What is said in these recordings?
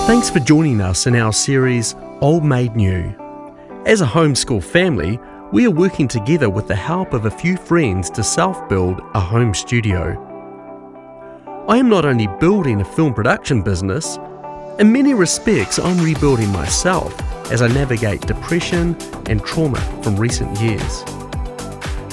Thanks for joining us in our series, Old Made New. As a homeschool family, we are working together with the help of a few friends to self-build a home studio. I am not only building a film production business, in many respects I'm rebuilding myself as I navigate depression and trauma from recent years.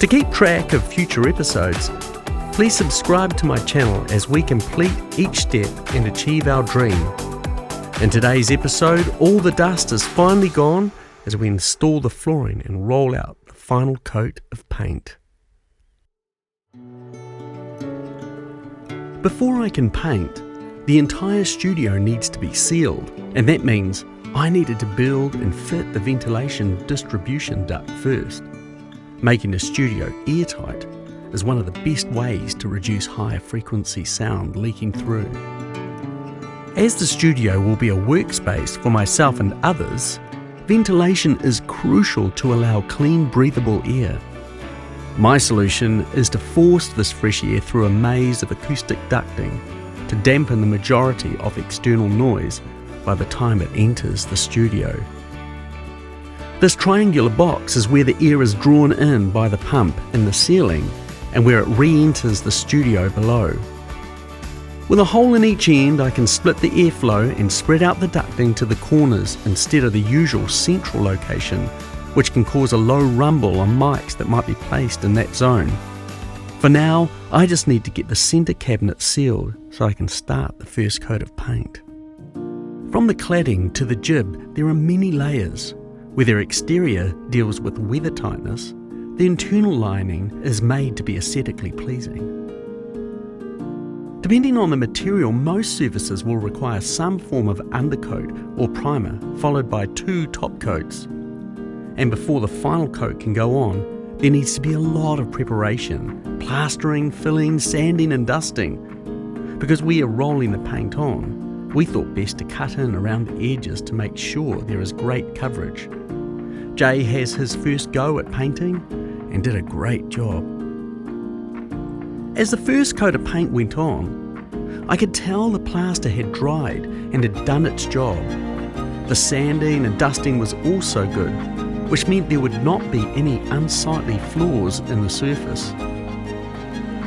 To keep track of future episodes, please subscribe to my channel as we complete each step and achieve our dream. In today's episode, all the dust is finally gone as we install the flooring and roll out the final coat of paint. Before I can paint, the entire studio needs to be sealed, and that means I needed to build and fit the ventilation distribution duct first. Making the studio airtight is one of the best ways to reduce higher frequency sound leaking through. As the studio will be a workspace for myself and others, ventilation is crucial to allow clean, breathable air. My solution is to force this fresh air through a maze of acoustic ducting to dampen the majority of external noise by the time it enters the studio. This triangular box is where the air is drawn in by the pump in the ceiling and where it re-enters the studio below. With a hole in each end, I can split the airflow and spread out the ducting to the corners instead of the usual central location, which can cause a low rumble on mics that might be placed in that zone. For now, I just need to get the centre cabinet sealed so I can start the first coat of paint. From the cladding to the jib, there are many layers. Where their exterior deals with weather tightness, the internal lining is made to be aesthetically pleasing. Depending on the material, most surfaces will require some form of undercoat or primer, followed by 2 top coats. And before the final coat can go on, there needs to be a lot of preparation, plastering, filling, sanding and dusting. Because we are rolling the paint on, we thought best to cut in around the edges to make sure there is great coverage. Jay has his first go at painting and did a great job. As the first coat of paint went on, I could tell the plaster had dried and had done its job. The sanding and dusting was also good, which meant there would not be any unsightly flaws in the surface.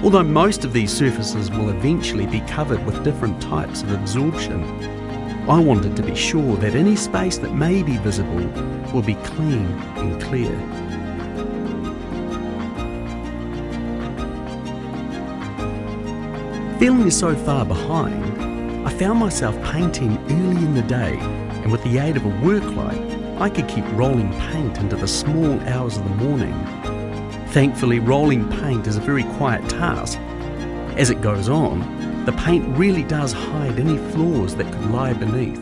Although most of these surfaces will eventually be covered with different types of absorption, I wanted to be sure that any space that may be visible will be clean and clear. Feeling so far behind, I found myself painting early in the day, and with the aid of a work light, I could keep rolling paint into the small hours of the morning. Thankfully, rolling paint is a very quiet task. As it goes on, the paint really does hide any flaws that could lie beneath.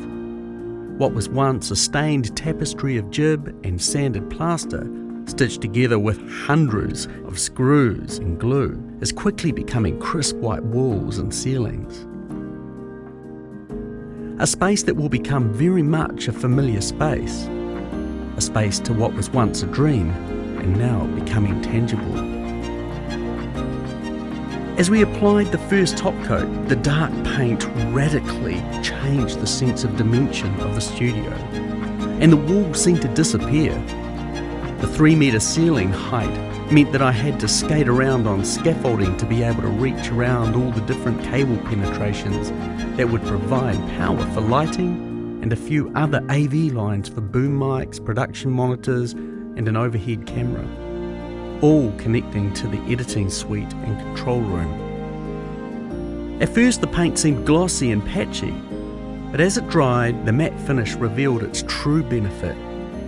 What was once a stained tapestry of jib and sanded plaster, stitched together with hundreds of screws and glue, is quickly becoming crisp white walls and ceilings. A space that will become very much a familiar space. A space to what was once a dream and now becoming tangible. As we applied the first top coat, the dark paint radically changed the sense of dimension of the studio, and the walls seemed to disappear. The 3-metre ceiling height meant that I had to skate around on scaffolding to be able to reach around all the different cable penetrations that would provide power for lighting and a few other AV lines for boom mics, production monitors and an overhead camera, all connecting to the editing suite and control room. At first the paint seemed glossy and patchy, but as it dried, the matte finish revealed its true benefit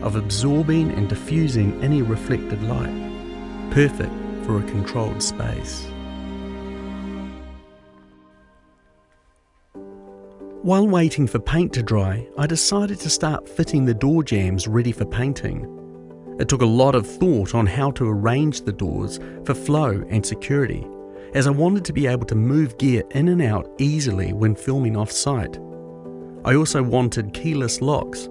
of absorbing and diffusing any reflected light, perfect for a controlled space. While waiting for paint to dry, I decided to start fitting the door jambs ready for painting. It took a lot of thought on how to arrange the doors for flow and security, as I wanted to be able to move gear in and out easily when filming off-site. I also wanted keyless locks,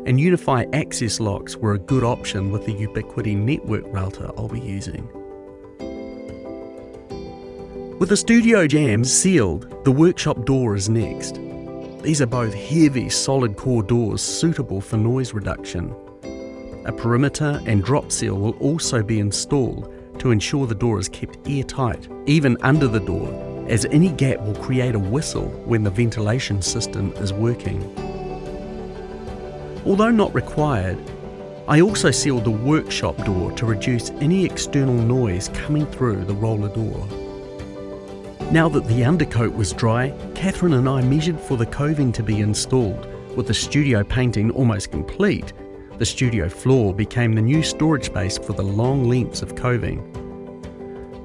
and Unify access locks were a good option with the Ubiquiti network router I'll be using. With the studio jambs sealed, the workshop door is next. These are both heavy, solid core doors suitable for noise reduction. A perimeter and drop seal will also be installed to ensure the door is kept airtight, even under the door, as any gap will create a whistle when the ventilation system is working. Although not required, I also sealed the workshop door to reduce any external noise coming through the roller door. Now that the undercoat was dry, Catherine and I measured for the coving to be installed. With the studio painting almost complete, the studio floor became the new storage space for the long lengths of coving.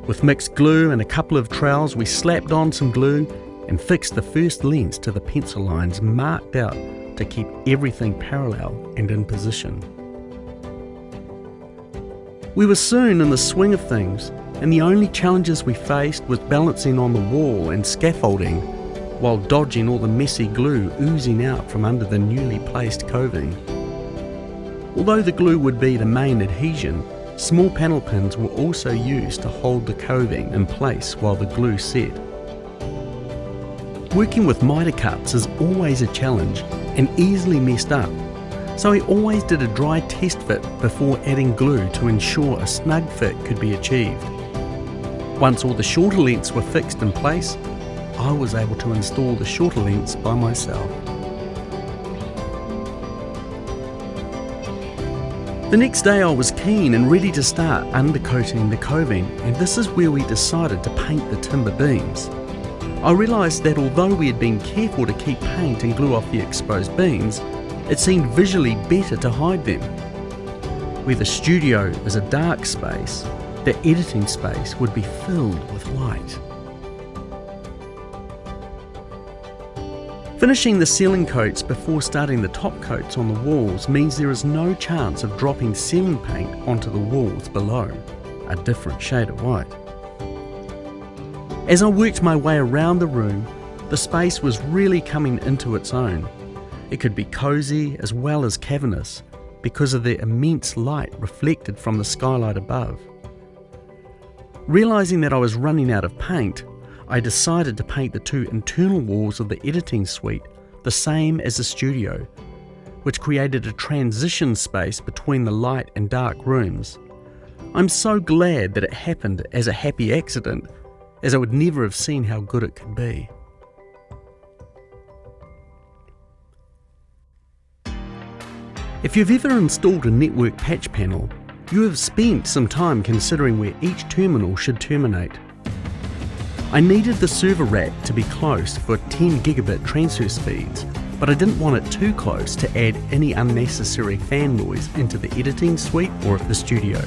With mixed glue and a couple of trowels, we slapped on some glue and fixed the first lengths to the pencil lines marked out to keep everything parallel and in position. We were soon in the swing of things, and the only challenges we faced was balancing on the wall and scaffolding while dodging all the messy glue oozing out from under the newly placed coving. Although the glue would be the main adhesion, small panel pins were also used to hold the coving in place while the glue set. Working with miter cuts is always a challenge and easily messed up, so I always did a dry test fit before adding glue to ensure a snug fit could be achieved. Once all the shorter lengths were fixed in place, I was able to install the shorter lengths by myself. The next day I was keen and ready to start undercoating the coving, and this is where we decided to paint the timber beams. I realised that although we had been careful to keep paint and glue off the exposed beams, it seemed visually better to hide them. Where the studio is a dark space, the editing space would be filled with light. Finishing the ceiling coats before starting the top coats on the walls means there is no chance of dropping ceiling paint onto the walls below, a different shade of white. As I worked my way around the room, the space was really coming into its own. It could be cosy as well as cavernous because of the immense light reflected from the skylight above. Realising that I was running out of paint, I decided to paint the two internal walls of the editing suite the same as the studio, which created a transition space between the light and dark rooms. I'm so glad that it happened as a happy accident, as I would never have seen how good it could be. If you've ever installed a network patch panel, you have spent some time considering where each terminal should terminate. I needed the server rack to be close for 10 gigabit transfer speeds, but I didn't want it too close to add any unnecessary fan noise into the editing suite or the studio.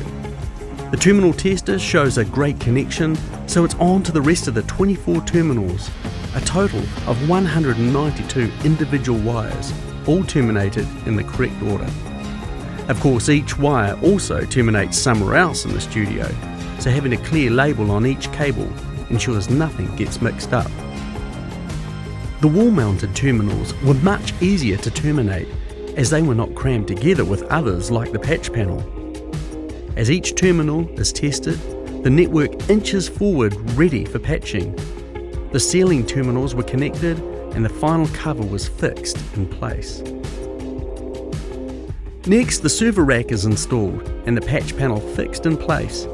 The terminal tester shows a great connection, so it's on to the rest of the 24 terminals, a total of 192 individual wires, all terminated in the correct order. Of course, each wire also terminates somewhere else in the studio, so having a clear label on each cable ensures nothing gets mixed up. The wall-mounted terminals were much easier to terminate as they were not crammed together with others like the patch panel. As each terminal is tested, the network inches forward ready for patching. The ceiling terminals were connected and the final cover was fixed in place. Next, the server rack is installed and the patch panel fixed in place.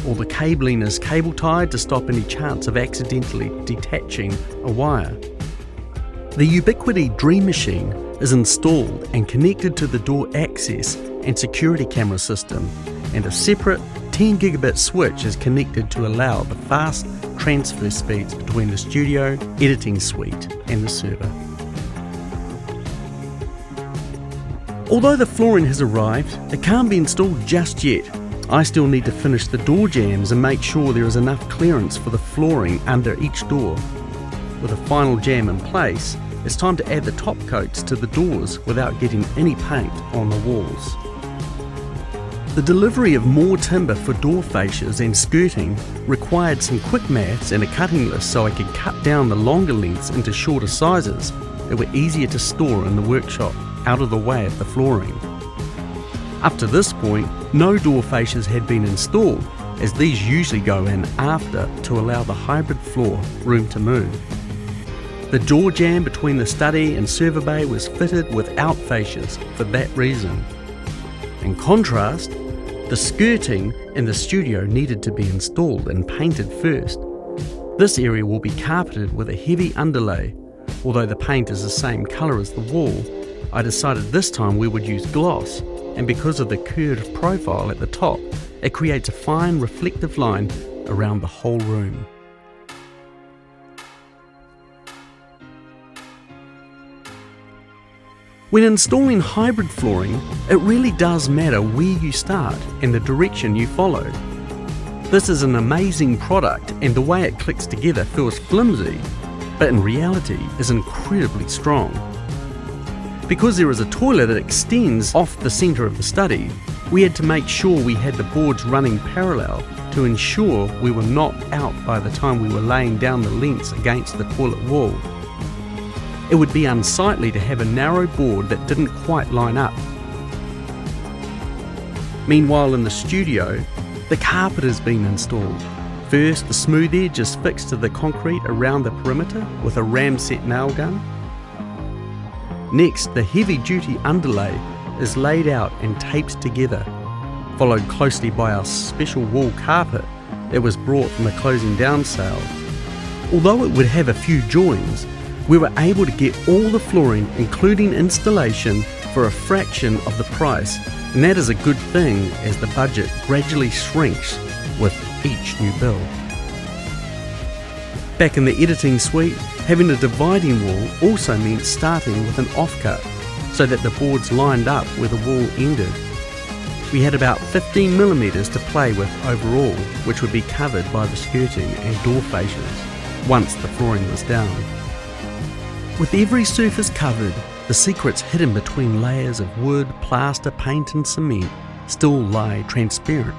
All the cabling is cable tied to stop any chance of accidentally detaching a wire. The Ubiquiti Dream Machine is installed and connected to the door access and security camera system, and a separate 10 gigabit switch is connected to allow the fast transfer speeds between the studio, editing suite and the server. Although the flooring has arrived, it can't be installed just yet. I still need to finish the door jambs and make sure there is enough clearance for the flooring under each door. With a final jam in place, it's time to add the top coats to the doors without getting any paint on the walls. The delivery of more timber for door fascias and skirting required some quick maths and a cutting list so I could cut down the longer lengths into shorter sizes that were easier to store in the workshop, out of the way of the flooring. Up to this point, no door fascias had been installed, as these usually go in after to allow the hybrid floor room to move. The door jamb between the study and server bay was fitted without fascias for that reason. In contrast, the skirting in the studio needed to be installed and painted first. This area will be carpeted with a heavy underlay. Although the paint is the same colour as the wall, I decided this time we would use gloss, and because of the curved profile at the top, it creates a fine reflective line around the whole room. When installing hybrid flooring, it really does matter where you start and the direction you follow. This is an amazing product, and the way it clicks together feels flimsy, but in reality is incredibly strong. Because there is a toilet that extends off the centre of the study, we had to make sure we had the boards running parallel to ensure we were not out by the time we were laying down the lengths against the toilet wall. It would be unsightly to have a narrow board that didn't quite line up. Meanwhile, in the studio, the carpet has been installed. First, the smooth edge is fixed to the concrete around the perimeter with a Ramset nail gun. Next, the heavy-duty underlay is laid out and taped together, followed closely by our special wool carpet that was brought from a closing down sale. Although it would have a few joins, we were able to get all the flooring, including installation, for a fraction of the price, and that is a good thing as the budget gradually shrinks with each new build. Back in the editing suite, having a dividing wall also meant starting with an offcut so that the boards lined up where the wall ended. We had about 15mm to play with overall, which would be covered by the skirting and door fascias once the flooring was down. With every surface covered, the secrets hidden between layers of wood, plaster, paint and cement still lie transparent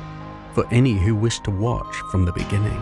for any who wish to watch from the beginning.